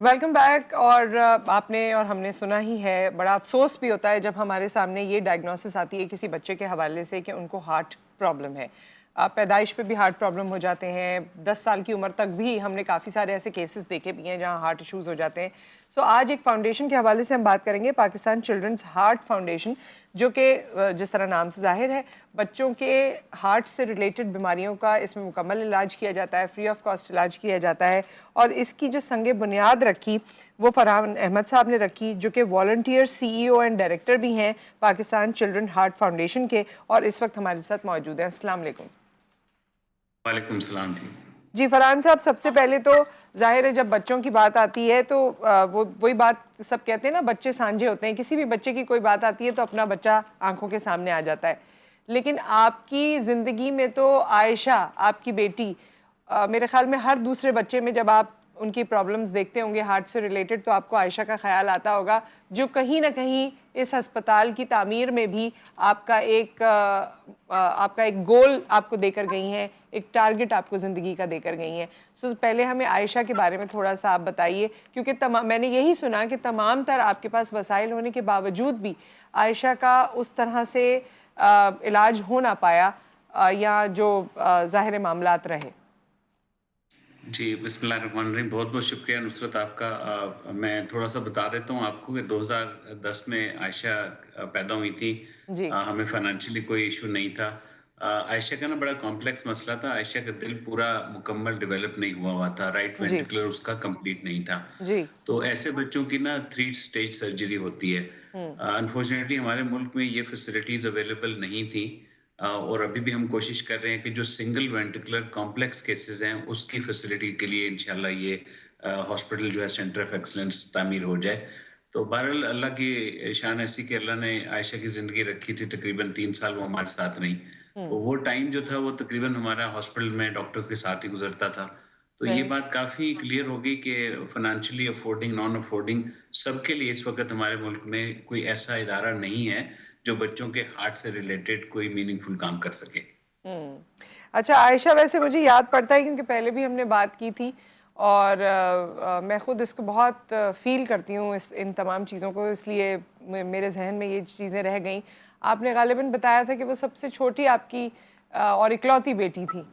Welcome back. और आपने और हमने सुना ही है, बड़ा अफसोस भी होता है जब हमारे सामने ये डायग्नोसिस आती है किसी बच्चे के हवाले से कि उनको हार्ट प्रॉब्लम है। पैदाइश पे भी हार्ट प्रॉब्लम हो जाते हैं, 10 साल की उम्र तक भी हमने काफ़ी सारे ऐसे केसेस देखे भी हैं जहाँ हार्ट इश्यूज़ हो जाते हैं। सो आज एक फाउंडेशन के हवाले से हम बात करेंगे, पाकिस्तान चिल्ड्रंस हार्ट फाउंडेशन, जो कि जिस तरह नाम से जाहिर है बच्चों के हार्ट से रिलेटेड बीमारियों का इसमें मुकम्मल इलाज किया जाता है, फ्री ऑफ कॉस्ट इलाज किया जाता है। और इसकी जो संगे बुनियाद रखी वो फरहान अहमद साहब ने रखी, जो कि वॉलंटियर CEO एंड डायरेक्टर भी हैं पाकिस्तान चिल्ड्रन हार्ट फाउंडेशन के, और इस वक्त हमारे साथ मौजूद हैं। अस्सलाम वालेकुम। वालेकुम सलाम जी। जी फरहान साहब, सबसे पहले तो जाहिर है जब बच्चों की बात आती है तो वो वही बात सब कहते हैं ना, बच्चे सांझे होते हैं। किसी भी बच्चे की कोई बात आती है तो अपना बच्चा आंखों के सामने आ जाता है। लेकिन आपकी ज़िंदगी में तो आयशा, आपकी बेटी, मेरे ख्याल में हर दूसरे बच्चे में जब आप उनकी प्रॉब्लम्स देखते होंगे हार्ट से रिलेटेड तो आपको आयशा का ख्याल आता होगा, जो कहीं ना कहीं इस अस्पताल की तामीर में भी आपका एक गोल आपको देकर गई हैं, एक टारगेट आपको ज़िंदगी का देकर गई हैं। सो पहले हमें आयशा के बारे में थोड़ा सा आप बताइए, क्योंकि मैंने यही सुना कि तमाम तर आपके पास वसाइल होने के बावजूद भी आयशा का उस तरह से इलाज हो ना पाया, या जो ज़ाहिर मामलात रहे। जी, बिस्मिल्लाहिर्रहमानिर्रहीम। बहुत-बहुत शुक्रिया नुसरत आपका। मैं थोड़ा-सा बता देता हूँ आपको कि 2010 में आयशा पैदा हुई थी। जी हमें फाइनेंशियली कोई इश्यू नहीं था। आयशा का ना बड़ा कॉम्प्लेक्स मसला था। आयशा का दिल पूरा मुकम्मल डेवलप नहीं हुआ था। राइट जी वेंट्रिकुलर उसका कंप्लीट नहीं था। जी। तो ऐसे बच्चों की ना 3 स्टेज सर्जरी होती है। हम्म। अनफॉर्चुनेटली हमारे मुल्क में ये फैसिलिटीज़ अवेलेबल नहीं थी। और अभी भी हम कोशिश कर रहे हैं कि जो सिंगल वेंट्रिकुलर कॉम्प्लेक्स केसेस हैं उसकी फैसिलिटी के लिए इंशाल्लाह ये हॉस्पिटल जो है सेंटर ऑफ एक्सीलेंस तामीर हो जाए। तो बहरहाल अल्लाह की शान ऐसी कि अल्लाह ने आयशा की ज़िंदगी रखी थी, तकरीबन 3 साल वो हमारे साथ रही। हम्म। तो वो टाइम जो था वो तकरीबन हमारा हॉस्पिटल में डॉक्टर्स के साथ ही गुजरता था। तो ये सही। बात काफ़ी क्लियर हो गई कि फाइनेंशियली अफोर्डिंग, नॉन अफोर्डिंग सबके लिए इस वक़्त हमारे मुल्क में कोई ऐसा इदारा नहीं है जो बच्चों के हार्ट से रिलेटेड कोई मीनिंगफुल काम कर सके। अच्छा आयशा, वैसे मुझे याद पड़ता है क्योंकि पहले भी हमने बात की थी, और मैं खुद इसको बहुत फील करती हूँ इन तमाम चीज़ों को, इसलिए मेरे जहन में ये चीज़ें रह गई। आपने गालिबन बताया था कि वो सबसे छोटी आपकी और इकलौती बेटी थी,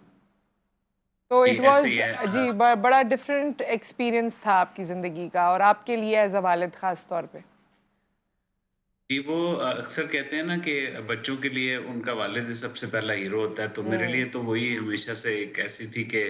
तो जी, इट ऐसे ही वाज, है। जी बड़ा डिफरेंट एक्सपीरियंस था आपकी ज़िंदगी का, और आपके लिए एज अ वालिद ख़ास तौर पे। जी, वो अक्सर कहते हैं ना कि बच्चों के लिए उनका वालिद ही सबसे पहला हीरो होता है, तो मेरे लिए हम्म। तो वही हमेशा से एक ऐसी थी कि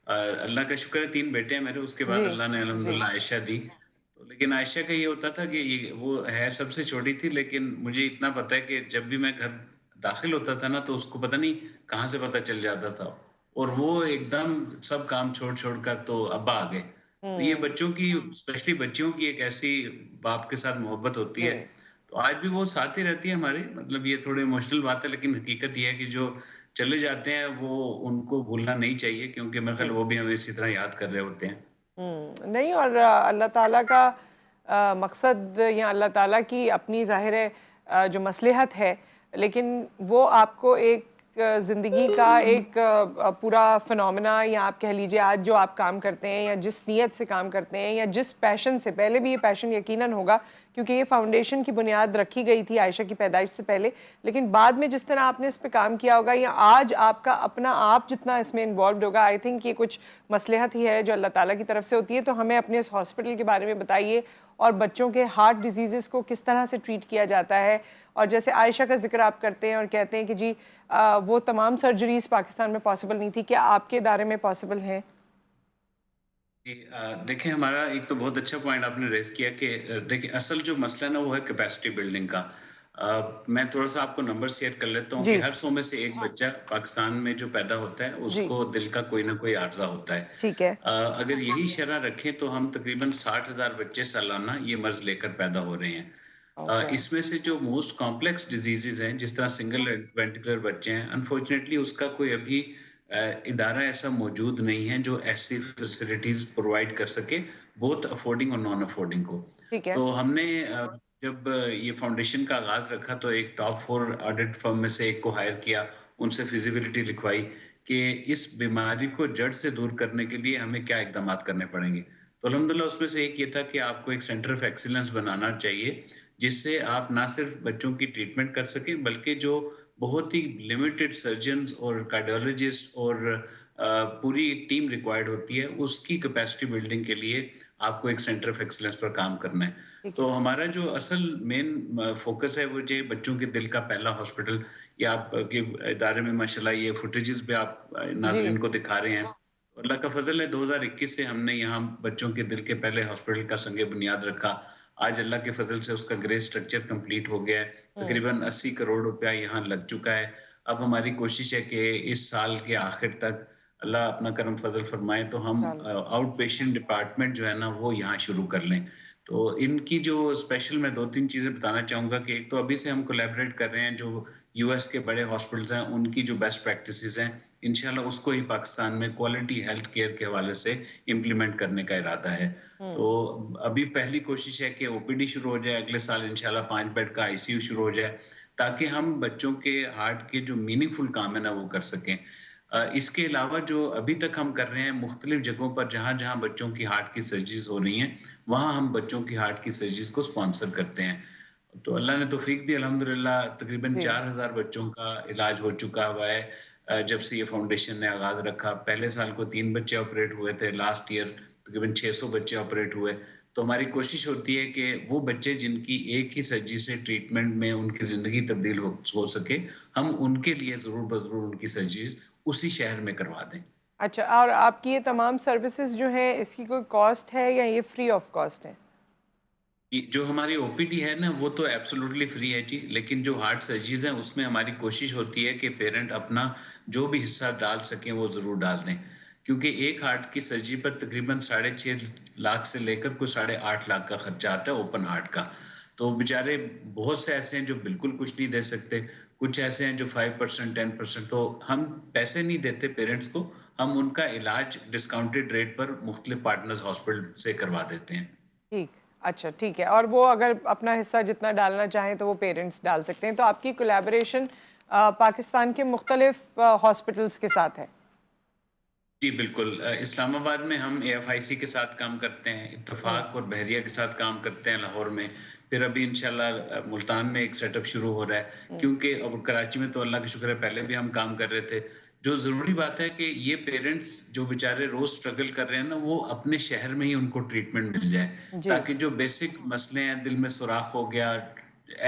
अल्लाह का शुक्र है 3 बेटे हैं मेरे, उसके बाद जी अल्लाह ने जी। अल्हम्दुलिल्लाह आयशा दी। तो लेकिन आयशा का ये होता था कि ये वो है सबसे छोटी थी, लेकिन मुझे इतना पता है कि जब भी मैं घर दाखिल होता था ना, तो उसको पता नहीं कहाँ से पता चल जाता था और वो एकदम सब काम छोड़-छोड़ कर तो अब्बा आ गए। तो ये हम्म। बच्चों की, स्पेशली बच्चियों की एक ऐसी बाप के साथ मोहब्बत होती जी। है। तो आज भी वो साथ ही रहती है हमारे, मतलब ये थोड़ी इमोशनल बात है लेकिन हकीकत ये है कि जो चले जाते हैं वो उनको भूलना नहीं चाहिए, क्योंकि मेरे ख्याल जी। वो भी हमें इसी तरह याद कर रहे होते हैं। नहीं, और अल्लाह ताला का मकसद या अल्लाह ताला की अपनी ज़ाहिर है जो मसलहत है, लेकिन वो आपको एक ज़िंदगी का एक पूरा फिनोमेना, या आप कह लीजिए आज जो आप काम करते हैं या जिस नीयत से काम करते हैं या जिस पैशन से, पहले भी ये पैशन यकीनन होगा क्योंकि ये फाउंडेशन की बुनियाद रखी गई थी आयशा की पैदाइश से पहले, लेकिन बाद में जिस तरह आपने इस पे काम किया होगा या आज आपका अपना आप जितना इसमें इन्वॉल्व होगा, आई थिंक ये कुछ मसलहत ही है जो अल्लाह ताला की तरफ से होती है। तो हमें अपने इस हॉस्पिटल के बारे में बताइए, और बच्चों के हार्ट डिजीज़ को किस तरह से ट्रीट किया जाता है। और जैसे आयशा का जिक्र आप करते हैं और कहते हैं कि जी वो तमाम सर्जरीज पाकिस्तान में पॉसिबल नहीं थी, क्या आपके इदारे में पॉसिबल हैं? जी, देखिए हमारा एक तो बहुत अच्छा पॉइंट आपने रेज़ किया कि देखिए असल जो मसला है ना वो है कैपेसिटी बिल्डिंग का। मैं थोड़ा-सा आपको नंबर शेयर कर लेता हूँ कि जी हर 100 में से 1 बच्चा पाकिस्तान में जो पैदा होता है जी। उसको दिल का कोई ना कोई आर्ज़ा होता है। ठीक है। अगर यही शरह रखें तो हम तकरीबन 60,000 बच्चे सालाना ये मर्ज़ लेकर पैदा हो रहे हैं। ओके। इसमें से जो मोस्ट कॉम्प्लेक्स डिजीज़ेज़ हैं, जिस तरह सिंगल वेंट्रिकुलर बच्चे हैं, अनफॉर्चुनेटली उसका कोई अभी इदारा ऐसा मौजूद नहीं है जो ऐसी फैसिलिटीज़ प्रोवाइड कर सके, बोथ अफोर्डिंग और नॉन अफोर्डिंग को। ठीक है। तो हमने जब ये फाउंडेशन का आगाज़ रखा तो एक टॉप 4 ऑडिट फर्म में से एक को हायर किया, उनसे फिज़िबिलिटी लिखवाई कि इस बीमारी को जड़ से दूर करने के लिए हमें क्या इकदामात करने पड़ेंगे। तो अल्हम्दुलिल्लाह उसमें से एक ये था कि आपको एक सेंटर ऑफ एक्सीलेंस बनाना चाहिए, जिससे आप ना सिर्फ बच्चों की ट्रीटमेंट कर सकें, बल्कि जो बहुत ही लिमिटेड सर्जन्स और कार्डियोलॉजिस्ट और पूरी टीम रिक्वायर्ड होती है, उसकी कैपेसिटी बिल्डिंग के लिए आपको एक सेंटर ऑफ एक्सीलेंस पर काम करना है। ठीक तो है। हमारा जो असल मेन फोकस है वो ये बच्चों के दिल का पहला हॉस्पिटल, या आपके इदारे में माशाल्लाह ये फुटेजेस भी आप जी। नाज़रीन को दिखा रहे हैं। अल्लाह का फ़ज़ल है, 2021 से हमने यहाँ बच्चों के दिल के पहले हॉस्पिटल का संग बुनियाद रखा। आज अल्लाह के फ़ज़ल से उसका ग्रे स्ट्रक्चर कंप्लीट हो गया है। हम्म। तकरीबन 80 करोड़ रुपया यहाँ लग चुका है। अब हमारी कोशिश है कि इस साल के आखिर तक अल्लाह अपना करम फ़ज़ल फ़रमाए तो हम इंशाल्लाह। आउट पेशेंट डिपार्टमेंट जो है ना वो यहाँ शुरू कर लें। तो इनकी जो स्पेशल मैं 2-3 चीज़ें बताना चाहूँगा कि एक तो अभी से हम कोलैबोरेट कर रहे हैं, जो यूएस के बड़े हॉस्पिटल्स हैं, उनकी जो बेस्ट प्रैक्टिसेज़ हैं, इंशाल्लाह उसको ही पाकिस्तान में क्वालिटी हेल्थ केयर के हवाले से इम्प्लीमेंट करने का इरादा है। हम्म। तो अभी पहली कोशिश है कि ओपीडी शुरू हो जाए, अगले साल इंशाल्लाह 5 बेड का आईसीयू शुरू हो जाए, ताकि हम बच्चों के हार्ट के जो मीनिंगफुल काम है ना, वो कर सकें। इसके अलावा जो अभी तक हम कर रहे हैं मुख्तलिफ जगहों पर जहाँ-जहाँ बच्चों की हार्ट की सर्जरीज़ हो रही हैं, वहाँ हम बच्चों की हार्ट की सर्जरीज़ को स्पॉन्सर करते हैं। तो अल्लाह ने तौफ़ीक दी, अल्हम्दुलिल्लाह तकरीबन जी। 4000 बच्चों का इलाज हो चुका हुआ है। जब से ये फाउंडेशन ने आगाज़ रखा, पहले साल को 3 बच्चे ऑपरेट हुए थे, लास्ट ईयर तकरीबन 600 बच्चे ऑपरेट हुए। तो हमारी कोशिश होती है कि वो बच्चे जिनकी एक ही सर्जरी से ट्रीटमेंट में उनकी ज़िंदगी तब्दील हो सके, हम उनके लिए ज़रूर ब-ज़रूर उनकी सर्जरीज़ उसी शहर में करवा दें। अच्छा, और आपकी ये तमाम सर्विसेज जो हैं, इसकी कोई कॉस्ट है या ये फ्री ऑफ कॉस्ट है? ये जो हमारी ओपीडी है ना, वो तो एब्सोल्युटली फ्री है जी, लेकिन जो हार्ट सर्जरीज़ हैं, उसमें हमारी कोशिश होती है कि पेरेंट अपना जो भी हिस्सा डाल सकें, वो ज़रूर डाल दें। क्योंकि एक हार्ट की सर्जरी पर तकरीबन 6.5 लाख से लेकर कोई 8.5 लाख का खर्चा आता है ओपन हार्ट का। तो बेचारे बहुत से ऐसे हैं जो बिल्कुल कुछ नहीं दे सकते, कुछ ऐसे हैं जो 5% 10%, तो हम पैसे नहीं देते पेरेंट्स को, हम उनका इलाज डिस्काउंटेड रेट पर मुख्तलिफ पार्टनर्स हॉस्पिटल से करवा देते हैं। ठीक। अच्छा, ठीक है। और वो अगर अपना हिस्सा जितना डालना चाहें तो वो पेरेंट्स डाल सकते हैं। तो आपकी कोलैबोरेशन पाकिस्तान के मुख्तलिफ हॉस्पिटल्स के साथ है? जी, बिल्कुल। इस्लामाबाद में हम एएफआईसी के साथ काम करते हैं, हम्म। इत्तेफ़ाक और बहरिया के साथ काम करते हैं लाहौर में। फिर अभी इंशाल्लाह मुल्तान में एक सेटअप शुरू हो रहा है, हम्म। क्योंकि अब कराची में तो अल्लाह का शुक्र है पहले भी हम काम कर रहे थे। जो ज़रूरी बात है कि ये पेरेंट्स जो बेचारे रोज़ स्ट्रगल कर रहे हैं ना, वो अपने शहर में ही उनको ट्रीटमेंट मिल जाए, जी। ताकि जो बेसिक मसले हैं, दिल में सुराख हो गया,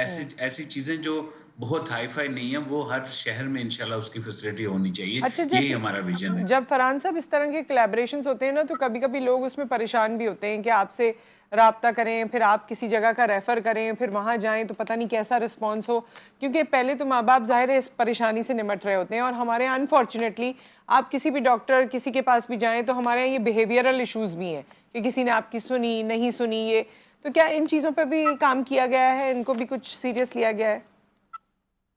ऐसी हम्म। ऐसी चीज़ें जो बहुत हाई-फाई नहीं है, वो हर शहर में इंशाल्लाह उसकी फैसिलिटी होनी चाहिए। अच्छा, यही जब हमारा विज़न है। जब फरहान साहब इस तरह के कोलैबोरेशंस होते हैं ना, तो कभी-कभी लोग उसमें परेशान भी होते हैं कि आपसे राब्ता करें, फिर आप किसी जगह का रेफ़र करें, फिर वहाँ जाएँ तो पता नहीं कैसा रिस्पॉन्स हो। क्योंकि पहले तो माँ-बाप ज़ाहिर है इस परेशानी से निमट रहे होते हैं, और हमारे यहाँ अनफॉर्चुनेटली आप किसी भी डॉक्टर, किसी के पास भी जाएँ तो हमारे यहाँ ये बिहेवियरल इश्यूज़ भी हैं कि किसी ने आपकी सुनी, नहीं सुनी ये। तो क्या इन चीज़ों पे भी काम किया गया है? इनको भी कुछ सीरियस लिया गया है?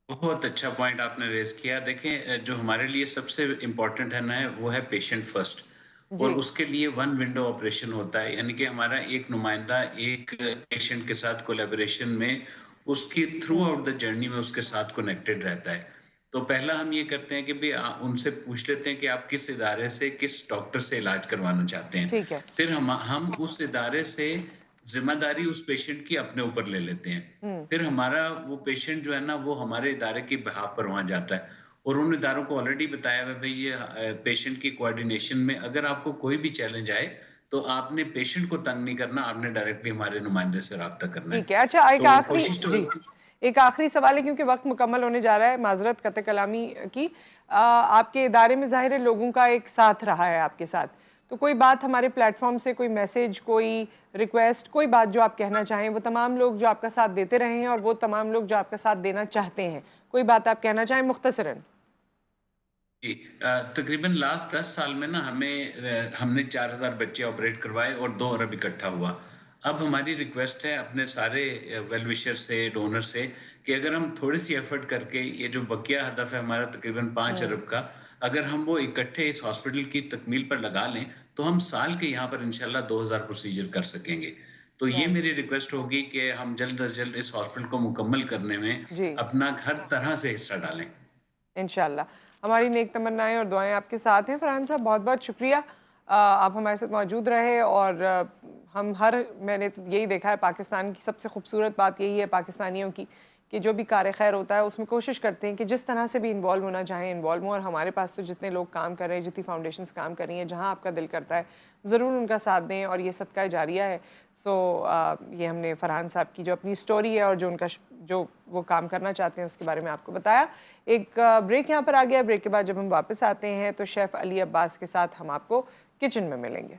बहुत अच्छा पॉइंट आपने रेज़ किया। देखें, जो हमारे लिए सबसे इम्पोर्टेंट है ना, वो है पेशेंट फर्स्ट, और जी। उसके लिए वन विंडो ऑपरेशन होता है, यानी कि हमारा एक नुमाइंदा एक पेशेंट के साथ कोलैबोरेशन में उसकी through hmm. Out the journey में उसके साथ कनेक्टेड रहता है। तो पहला हम ये करते हैं कि भई उनसे पूछ लेते हैं कि आप किस इदारे से, किस डॉक्टर से इलाज करवाना चाहते हैं। ठीक है। फिर हम उस इदारे से ज़िम्मेदारी उस पेशेंट की अपने ऊपर ले लेते हैं। हुँ। फिर हमारा वो पेशेंट जो है ना, वो हमारे इदारे की बिहाफ़ पर वहाँ जाता है, और उन इदारों को ऑलरेडी बताया हुआ है, भई ये पेशेंट की कोऑर्डिनेशन में अगर आपको कोई भी चैलेंज आए, तो आपने पेशेंट को तंग नहीं करना, आपने डायरेक्टली हमारे नुमाइंदे से राब्ता करना है। ठीक है। अच्छा, एक तो आखिरी कोशिश तो जी, एक आखिरी सवाल है क्योंकि वक़्त मुकम्मल होने जा रहा है, माज़रत कत्ल कलामी की। आपके इदारे में ज़ाहिर है लोगों का एक साथ रहा है आपके साथ। तो कोई बात हमारे प्लेटफ़ॉर्म से, कोई मैसेज, कोई रिक्वेस्ट, कोई बात जो आप कहना चाहें, वो तमाम लोग जो आपका साथ देते रहे हैं और वो तमाम लोग जो आपका साथ देना चाहते हैं, कोई बात आप कहना चाहें मुख्तसरन? जी, तकरीबन लास्ट 10 साल में ना हमने 4000 बच्चे ऑपरेट करवाए और 2 अरब इकट्ठा हुआ। अब हमारी रिक्वेस्ट है अपने सारे वेल विशर से, डोनर से, कि अगर हम थोड़ी-सी एफर्ट करके ये जो बकिया हदफ है हमारा तकरीबन 5 हुँ। अरब का, अगर हम वो इकट्ठे इस हॉस्पिटल की तकमील पर लगा लें, तो हम साल के यहाँ पर इंशाल्लाह 2000 प्रोसीजर कर सकेंगे। तो ये राइट। मेरी रिक्वेस्ट होगी कि हम जल्द अज़ जल्द इस हॉस्पिटल को मुकम्मल करने में जी। अपना हर तरह से हिस्सा डालें। इंशाल्लाह। हमारी नेक तमन्नाएँ और दुआएँ आपके साथ हैं फरहान साहब, बहुत-बहुत शुक्रिया। आप हमारे साथ मौजूद रहे और मैंने तो यही देखा है, पाकिस्तान की सबसे खूबसूरत बात यही है पाकिस्तानियों की कि जो भी कार खैर होता है उसमें कोशिश करते हैं कि जिस तरह से भी इन्वॉल्व होना चाहें इन्वॉल्व हों। और हमारे पास तो जितने लोग काम कर रहे हैं, जितनी फाउंडेशंस काम कर रही हैं, जहाँ आपका दिल करता है ज़रूर उनका साथ दें, और ये सदका जारिया है। सो ये हमने फरहान साहब की जो अपनी स्टोरी है और जो वो काम करना चाहते हैं उसके बारे में आपको बताया। एक ब्रेक यहाँ पर आ गया। ब्रेक के बाद जब हम वापस आते हैं तो शेफ़ अली अब्बास के साथ हम आपको किचन में मिलेंगे।